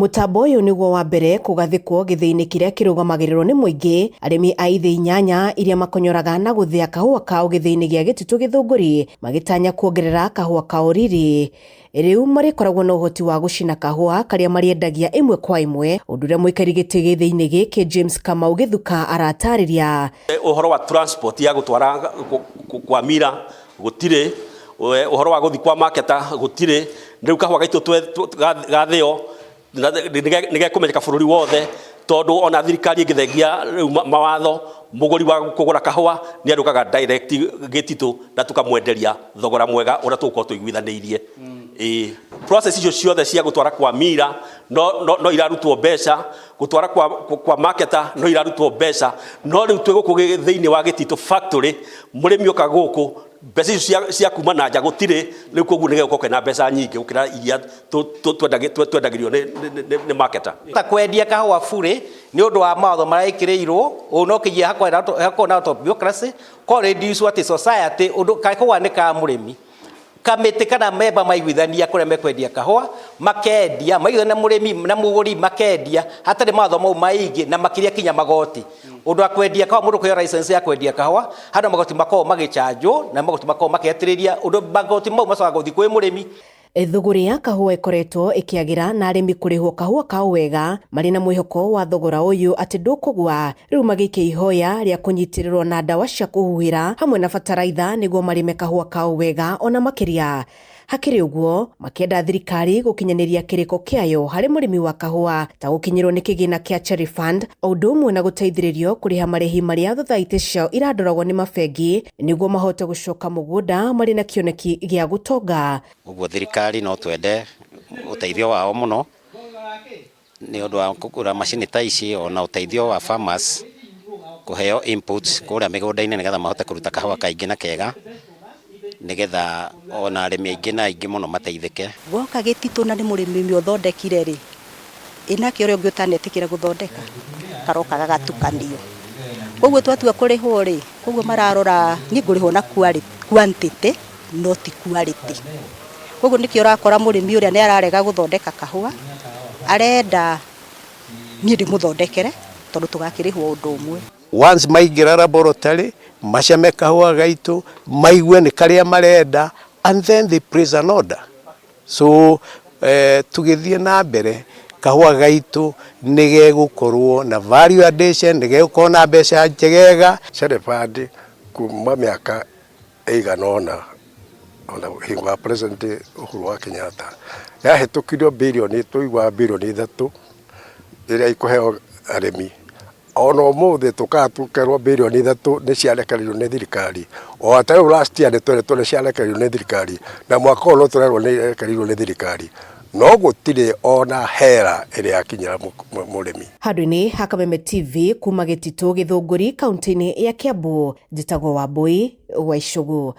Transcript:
Mutambo uyu niguo wa mbere kugathikwo githii-ini kiria kirugamagiriro ni muingi arimi a ithii 8 iria makonyoraga na guthia kahua kao githii-ini gia Gitutu Githunguri magitanya kuongerera kahua kao riri. Riu marikoragwo na uhoti wa gucina kahua karia mariendagia imwe kwa imwe, undu uria muikari giti githii-ini giki James Kamau Githuka aratariria. Uhoro wa transport ya gutwara kwa mira gutire, uhoro wa guthi kwa marketa gutire, riu kahua gaitu gathio nige kumenyeka bururi wothe tondu ona thirikari igithengia mawatho muguri wa kugura kahua ni arukaga direct Gititu na tukamwenderia thogora mwega ura tuko tuiguithaniirie. Process icio ciothe cia gutwara kwa mira no irarutwo mbeca, gutwara kwa marketa no irarutwo mbeca, no riu twiguku thiini wa Gititu factory murimi uka guku mbeca icio cia kuma na nja gutire, riu koguo nige gukoke na mbeca nyingi ukira iria twendagirio ni marketa. Ta kwendia kahua bure ni undu wa mawatho maraikiriirwo unokigia hakwa na top bureaucracy ko reduce what society undu kahua ni ka murimi kamite kana memba maiguithania kuria mekwendia kahua makendia maiguithania murimi na muguri makendia hatari mawatho mau maingi na makiria kinya magoti undu akwendia kahua mundu kuya license ya kwendia kahua hada magoti makao magichanjo na magoti makao maketiriria undu magoti mau macoka guthi kwi murimi. Thogora ya kahua ikoretwo ikiagira na arimi kurihwo kahua kao wega mari na mwihoko wa thogora uyu ati ndukugwa. Riu magiike ihoya ria kunyitirirwo na dawa cia kuhuhira hamwe na bataraitha niguo marime kahua kao wega ona makiria. Hakiri uguo makienda thirikari gukinyaniria kiriko kiayo hari murimi wa kahua ta gukinyirwo ni kigina kia Cherry Fund undu umwe na guteithiririo kuriha marihi maria thothaiti ciao iradoragwo ni mabengi niguo mahote gucoka mugunda mari na kioneki gia gutonga. Uguo thirikari no twende uteithio wao muno ni undu wa kugura macini ta ici ona uteithio wa farmers kuheo inputs kuria migunda-ini nigetha mahote kuruta kahua kaingi na kega nigetha ona arimi aingi na aingi muno mateithike. Woka Gititu na ni murimi uthondekire ri inake uria ungi utanetikira guthondeka karoka gagatukanio koguo twatua kurihwo ri koguo mararora ni ngurihwo na quantity not quality. Koguo nikio urakora murimi uria ni ararega guthondeka kahua arenda ni ndimuthondekere tondu tugakirihwo undu umwe. Once maigira laboratory macame kahua gaitu maigue ni karia marenda and then they place an order. So tugithie na mbere kahua gaitu nige gukorwo na value addition, nige gukorwo na mbeca njegega. Cherry Fund kuma miaka eiganona ona hingo wa President Uhuru wa Kenyatta yahitukirio bilioni tuigwa bilioni 3 iria ikuheo arimi. Ona umuthi tukatukerwo bilioni 3 ni ciarekereirio ni thirikari o atari last year ni twere ciarekereirio ni thirikari na mwaka uyu turerwo ni ciarekereirio ni thirikari no gutire ona hera iria yakinyira murimi. Handũ-inĩ ha Kameme TV kuma Gitutu Githunguri kaunti-inĩ ya Kiambu, njĩtagwo Wambui wa Icũgũ.